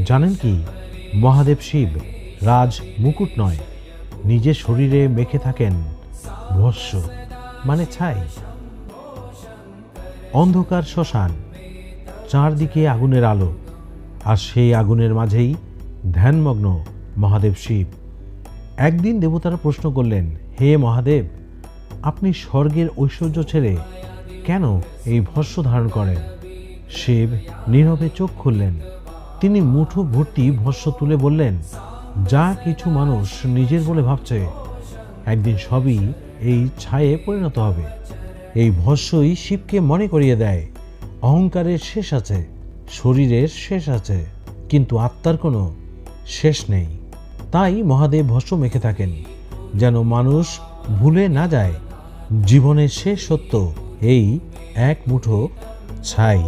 জানেন কি, মহাদেব শিব রাজ মুকুট নয়, নিজের শরীরে মেখে থাকেন ভস্য মানে ছাই। অন্ধকার শ্মশান, চারদিকে আগুনের আলো, আর সেই আগুনের মাঝেই ধ্যানমগ্ন মহাদেব শিব। একদিন দেবতারা প্রশ্ন করলেন, হে মহাদেব, আপনি স্বর্গের ঐশ্বর্য ছেড়ে কেন এই ভস্য ধারণ করেন? শিব নীরবে চোখ খুললেন। তিনি মুঠো ভর্তি ভস্য তুলে বললেন, যা কিছু মানুষ নিজের বলে ভাবছে, একদিন সবই এই ছায়ে পরিণত হবে। এই ভস্যই শিবকে মনে করিয়ে দেয়, অহংকারের শেষ আছে, শরীরের শেষ আছে, কিন্তু আত্মার কোনো শেষ নেই। তাই মহাদেব ভস্য মেখে থাকেন, যেন মানুষ ভুলে না যায় জীবনের শেষ সত্য এই এক মুঠো ছাই।